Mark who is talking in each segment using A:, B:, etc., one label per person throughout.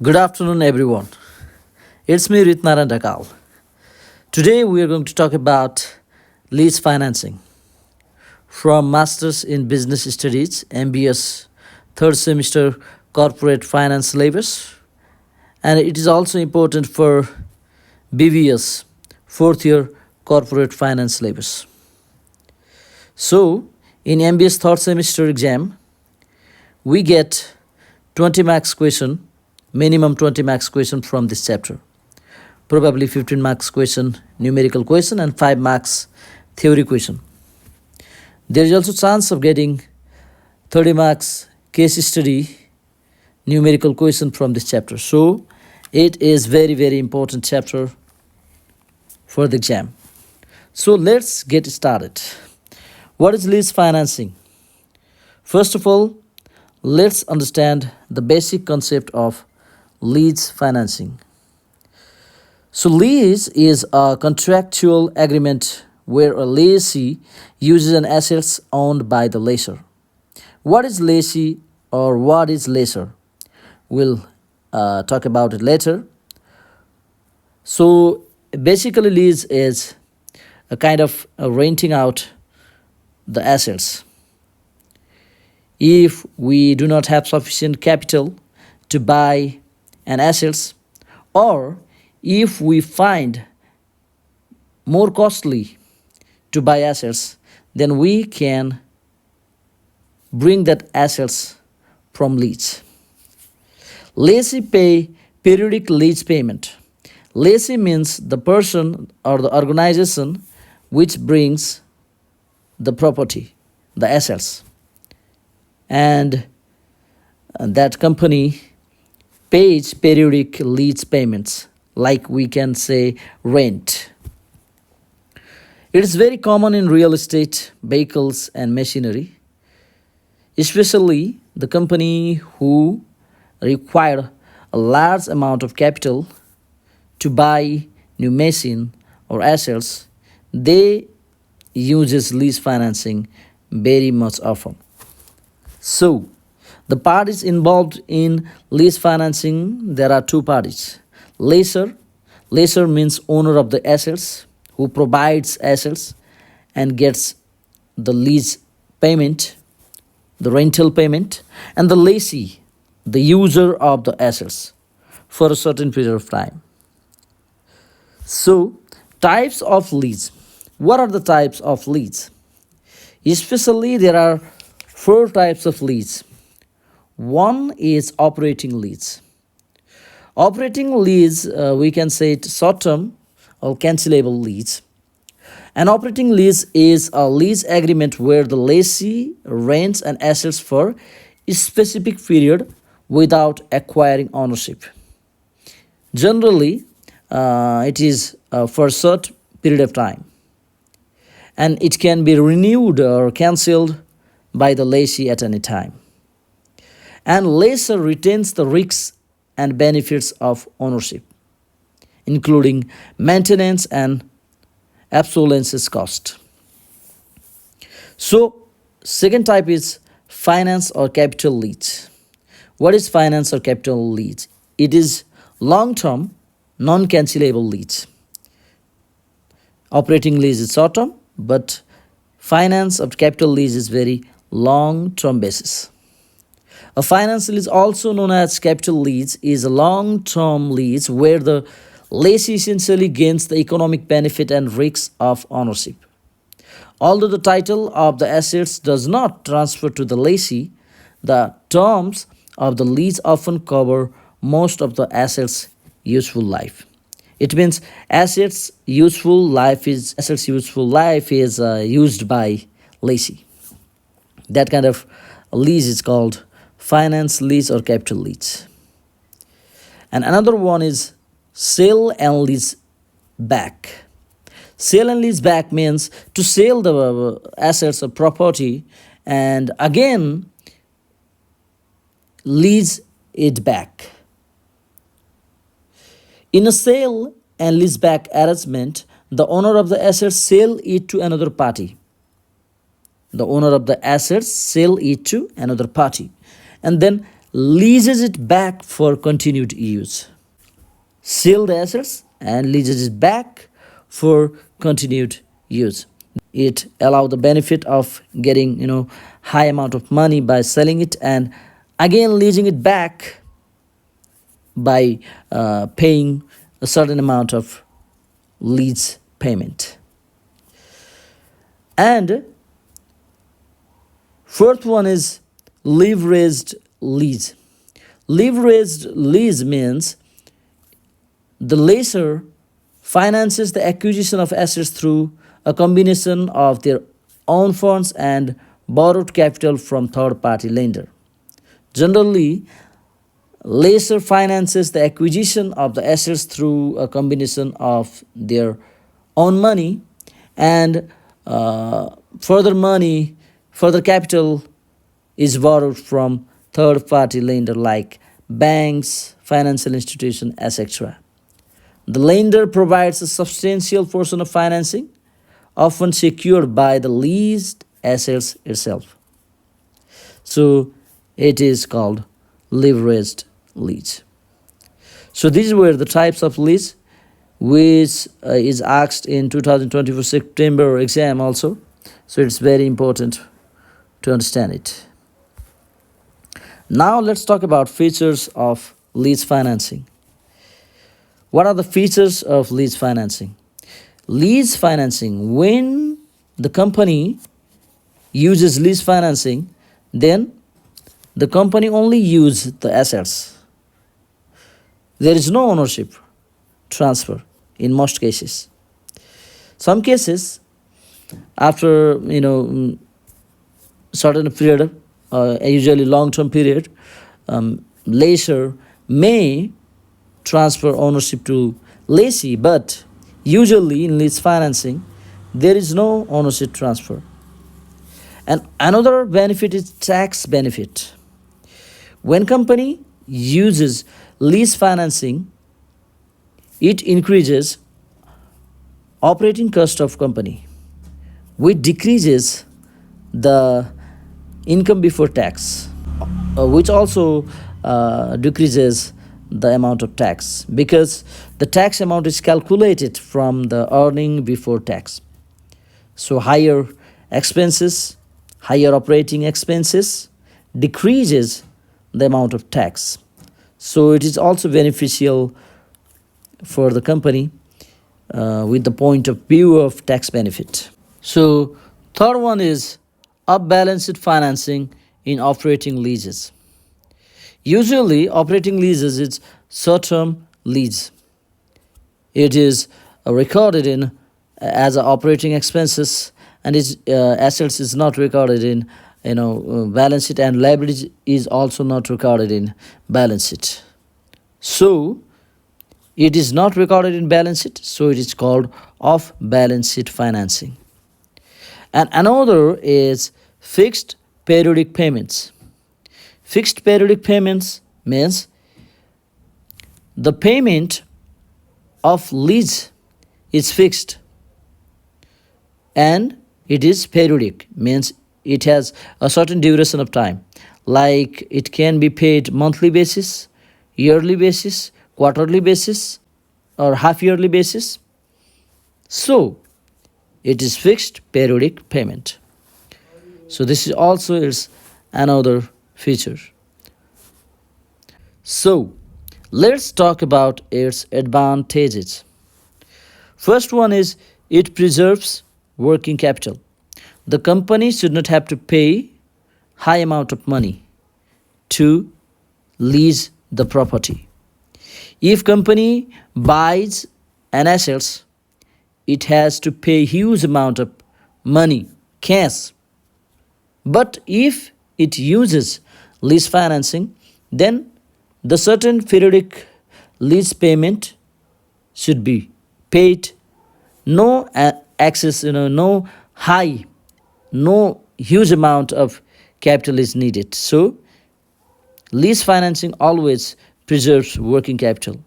A: Good afternoon, everyone. It's me, Ritnaran Dakal. Today, we are going to talk about lease financing from Masters in Business Studies, MBS, third semester corporate finance syllabus, and it is also important for BVS, fourth year corporate finance syllabus. So, in MBS third semester exam, we get 20 marks question, minimum 20 marks question from this chapter. Probably 15 marks question, numerical question, and 5 marks theory question. There is also chance of getting 30 marks case study, numerical question from this chapter. So it is very important chapter for the exam. So let's get started. What is lease financing? First of all, let's understand the basic concept of lease financing. So lease is a contractual agreement where a lessee uses an assets owned by the lessor. What is lessee or what is lessor? We'll talk about it later. So basically lease is a kind of renting out the assets. If we do not have sufficient capital to buy an assets, or if we find more costly to buy assets, then we can bring that assets from lease. Lessee pay periodic lease payment. Lessee means the person or the organization which brings the property, the assets, and that company pays periodic lease payments, like we can say rent. It is very common in real estate, vehicles, and machinery, especially the company who require a large amount of capital to buy new machine or assets. They uses lease financing very much often. So the parties involved in lease financing, there are two parties. Lessor means owner of the assets, who provides assets and gets the lease payment, the rental payment, and the lessee, the user of the assets for a certain period of time. So types of lease. What are the types of lease? Especially there are 4 types of lease. One is operating lease. Operating lease, we can say it short-term or cancelable lease. An operating lease is a lease agreement where the lessee rents an assets for a specific period without acquiring ownership. Generally, it is for a short period of time, and it can be renewed or cancelled by the lessee at any time. And lessor retains the risks and benefits of ownership, including maintenance and obsolescence cost. So, second type is finance or capital lease. What is finance or capital lease? It is long-term, non-cancelable lease. Operating lease is short-term, but finance or capital lease is very long-term basis. A finance lease, also known as capital lease, is a long-term lease where the lessee essentially gains the economic benefit and risks of ownership. Although the title of the assets does not transfer to the lessee, the terms of the lease often cover most of the assets' useful life. It means assets' useful life is used by lessee. That kind of lease is called finance lease or capital lease. And another one is sale and lease back. Sale and lease back means to sell the assets or property and again lease it back. In a sale and lease back arrangement, the owner of the assets sell it to another party. The owner of the assets sell it to another party. And then leases it back for continued use. Sell the assets and leases it back for continued use. It allows the benefit of getting high amount of money by selling it and again leasing it back by paying a certain amount of lease payment. And fourth one is leveraged lease. Leveraged lease means the lessor finances the acquisition of assets through a combination of their own funds and borrowed capital from third-party lender. Generally, lessor finances the acquisition of the assets through a combination of their own money and further capital is borrowed from third-party lender like banks, financial institutions, etc. The lender provides a substantial portion of financing, often secured by the leased assets itself. So it is called leveraged lease. So these were the types of lease which is asked in 2024 September exam also. So it's very important to understand it. Now let's talk about features of lease financing. What are the features of lease financing? Lease financing, when the company uses lease financing, then the company only uses the assets. There is no ownership transfer in most cases. Some cases, after certain period, usually long-term period, lessor may transfer ownership to lessee, but usually in lease financing, there is no ownership transfer. And another benefit is tax benefit. When company uses lease financing, it increases operating cost of company, which decreases the income before tax, which also decreases the amount of tax, because the tax amount is calculated from the earning before tax. So higher operating expenses decreases the amount of tax. So it is also beneficial for the company with the point of view of tax benefit. So third one is off-balance-sheet financing in operating leases. Usually operating leases is short-term lease. It is recorded in as operating expenses, and its assets is not recorded in balance sheet, and liability is also not recorded in balance sheet. So it is not recorded in balance sheet, so it is called off balance sheet financing. And another is fixed periodic payments. Fixed periodic payments means the payment of lease is fixed and it is periodic, means it has a certain duration of time, like it can be paid monthly basis, yearly basis, quarterly basis, or half yearly basis. So it is fixed periodic payment. So this is also is another feature. So let's talk about its advantages. First one is it preserves working capital. The company should not have to pay high amount of money to lease the property. If company buys an assets, it has to pay huge amount of money, cash. But if it uses lease financing, then the certain periodic lease payment should be paid. No access, no huge amount of capital is needed. So lease financing always preserves working capital.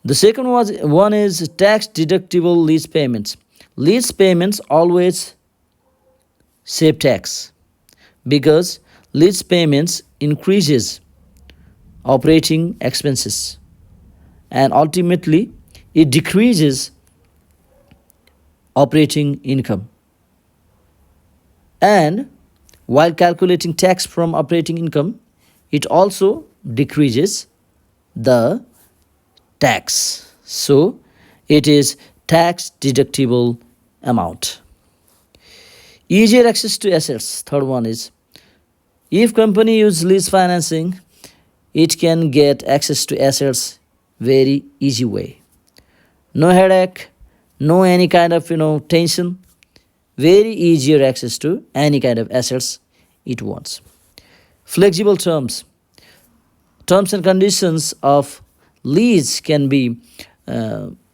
A: The second one is tax deductible lease payments. Lease payments always save tax, because lease payments increases operating expenses, and ultimately it decreases operating income. And while calculating tax from operating income, it also decreases the tax. So it is tax deductible amount. Easier access to assets. Third one is, if company use lease financing, it can get access to assets very easy way. No headache, no any kind of tension. Very easier access to any kind of assets it wants. Flexible terms. Terms and conditions of lease can be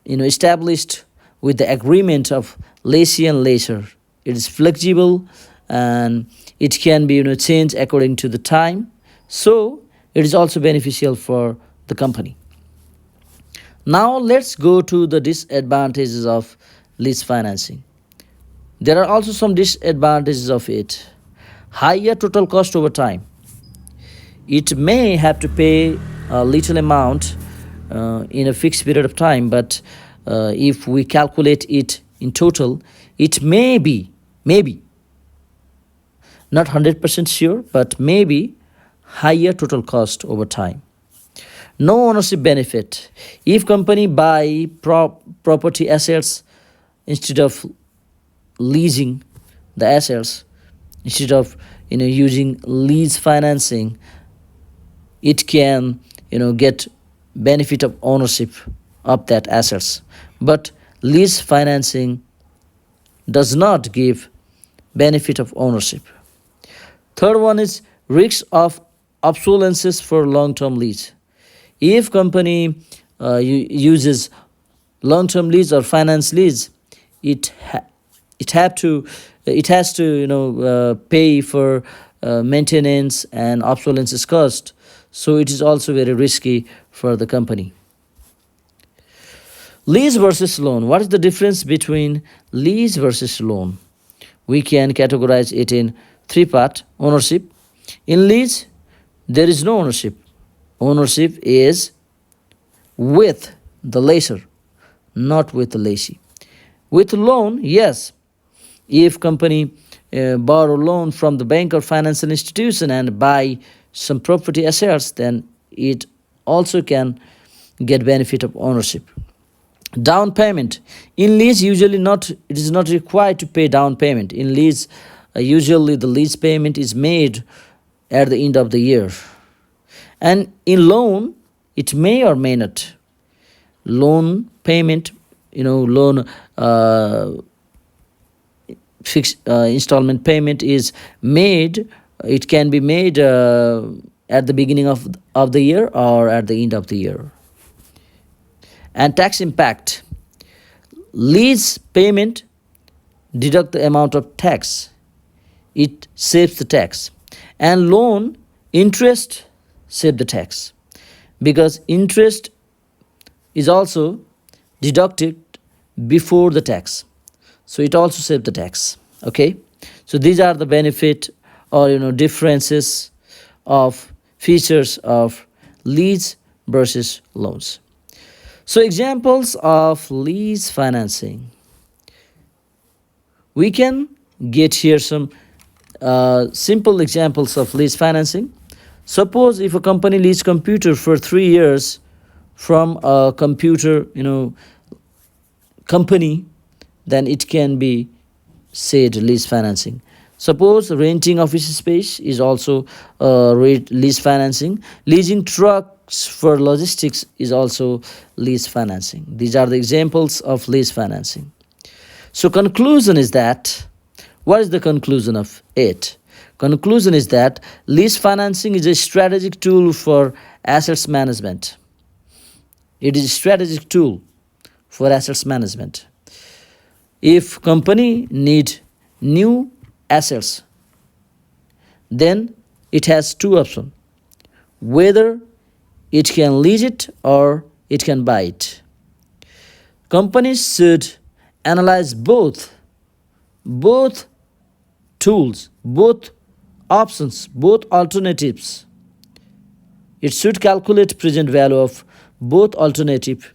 A: established with the agreement of lessee and lessor. It is flexible and it can be changed according to the time. So it is also beneficial for the company. Now let's go to the disadvantages of lease financing. There are also some disadvantages of it. Higher total cost over time. It may have to pay a little amount in a fixed period of time, but if we calculate it in total, it may be, not 100% sure, but maybe higher total cost over time. No ownership benefit. If company buy property assets instead of leasing the assets, instead of using lease financing, it can get benefit of ownership of that assets. But lease financing does not give benefit of ownership. Third one is risks of obsolescence for long-term lease. If company uses long-term lease or finance lease, it has to pay for maintenance and obsolescence cost. So it is also very risky for the company. Lease versus loan. What is the difference between lease versus loan? We can categorize it in three parts. Ownership. In lease, there is no ownership. Ownership is with the lessor, not with the lessee. With loan, yes, if company borrow loan from the bank or financial institution and buy some property assets, then it also can get benefit of ownership. Down payment. In lease, it is not required to pay down payment. In lease, usually the lease payment is made at the end of the year. And in loan, it may or may not. Loan payment, loan fixed installment payment is made. It can be made at the beginning of the year or at the end of the year. And tax impact. Lease payment deduct the amount of tax. It saves the tax. And loan interest save the tax, because interest is also deducted before the tax, so it also saves the tax. Okay, so these are the benefit or differences of features of lease versus loans. So examples of lease financing. We can get here some simple examples of lease financing. Suppose if a company leases computer for 3 years from a computer company, then it can be said lease financing. Suppose renting office space is also lease financing. Leasing trucks for logistics is also lease financing. These are the examples of lease financing. So conclusion is that, what is the conclusion of it? Conclusion is that lease financing is a strategic tool for assets management. It is a strategic tool for assets management. If company need new assets, then it has two options: whether it can lease it or it can buy it. Companies should analyze both tools, both options, both alternatives. It should calculate present value of both alternative,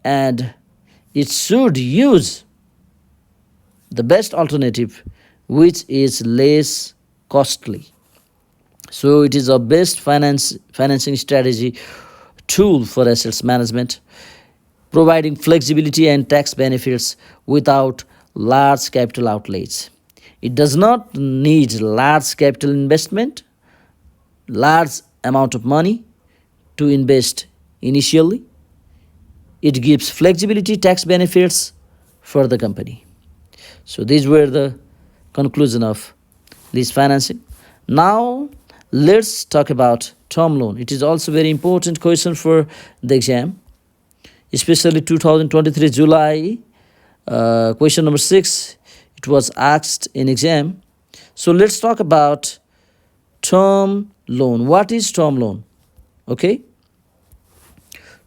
A: and it should use the best alternative, which is less costly. So it is a best financing strategy tool for assets management, providing flexibility and tax benefits without large capital outlays. It does not need large capital investment, large amount of money to invest initially. It gives flexibility, tax benefits for the company. So these were the conclusion of lease financing. Now let's talk about term loan. It is also very important question for the exam, especially 2023 July, question number 6. It was asked in exam. So let's talk about term loan. What is term loan? Okay.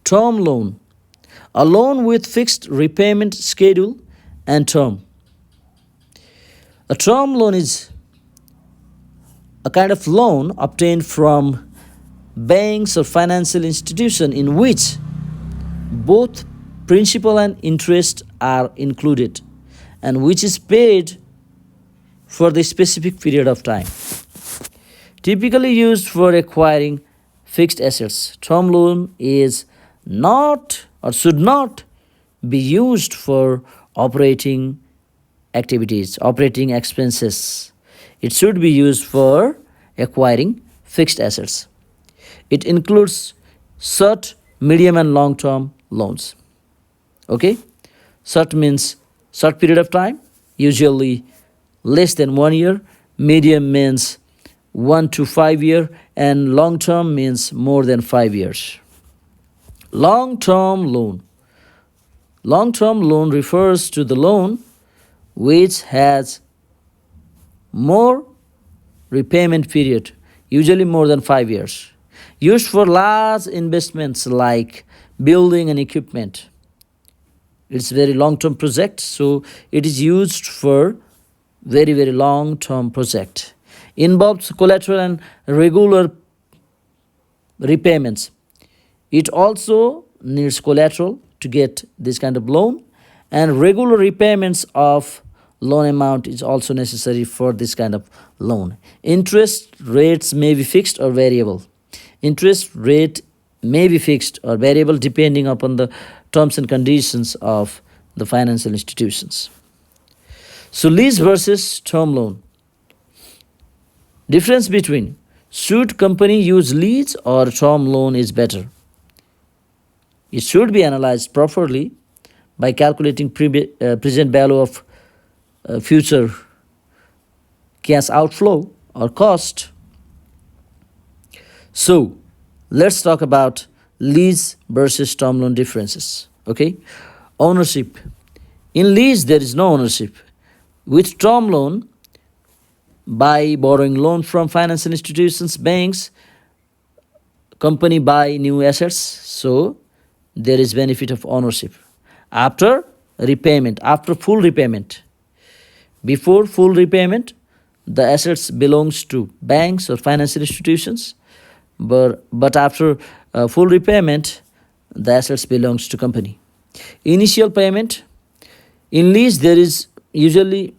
A: Term loan, a loan with fixed repayment schedule and term. A term loan is a kind of loan obtained from banks or financial institution in which both principal and interest are included, and which is paid for the specific period of time. Typically used for acquiring fixed assets, term loan is not or should not be used for operating activities, operating expenses. It should be used for acquiring fixed assets. It includes short, medium and long term loans. Okay, short means short period of time, usually less than 1 year. Medium means 1 to 5 year, and long term means more than 5 years. Long term loan. Long term loan refers to the loan which has more repayment period, usually more than 5 years, used for large investments like building and equipment. It's a very long-term project, so it is used for very long-term project. Involves collateral and regular repayments. It also needs collateral to get this kind of loan, and regular repayments of loan amount is also necessary for this kind of loan. Interest rates may be fixed or variable. Interest rate may be fixed or variable depending upon the terms and conditions of the financial institutions. So lease versus term loan. Difference between should company use lease or term loan is better. It should be analyzed properly by calculating present value of future cash outflow or cost. So let's talk about lease versus term loan differences. Okay, ownership. In lease there is no ownership. With term loan, by borrowing loan from financial institutions, banks, company buy new assets, so there is benefit of ownership. After repayment, after full repayment, before full repayment, the assets belongs to banks or financial institutions, but after full repayment, the assets belongs to company. Initial payment. In lease there is usually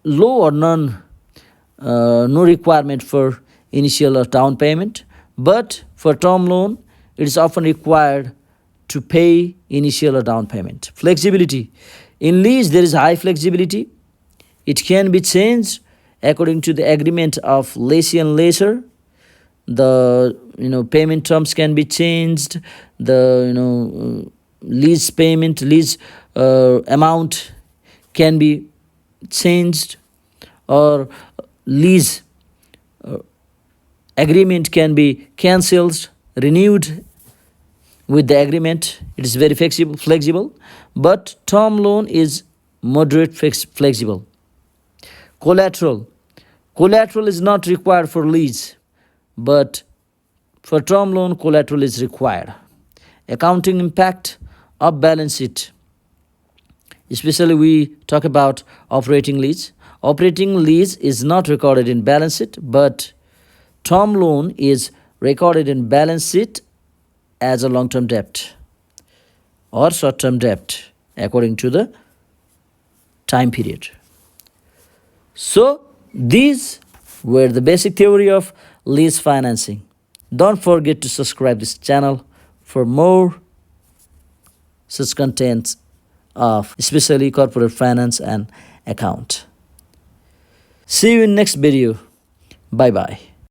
A: low or no requirement for initial or down payment, but for term loan it is often required to pay initial or down payment. Flexibility. In lease there is high flexibility. It can be changed according to the agreement of lessee and lessor. The payment terms can be changed. The lease payment, lease amount can be changed, or lease agreement can be cancelled, renewed with the agreement. It is very flexible, but term loan is moderate flexible. Collateral. Collateral is not required for lease, but for term loan collateral is required. Accounting impact of balance sheet. Especially we talk about operating lease. Operating lease is not recorded in balance sheet, but term loan is recorded in balance sheet as a long-term debt or short-term debt according to the time period. So these were the basic theory of lease financing. Don't forget to subscribe this channel for more such contents of especially corporate finance and account. See you in next video. Bye bye.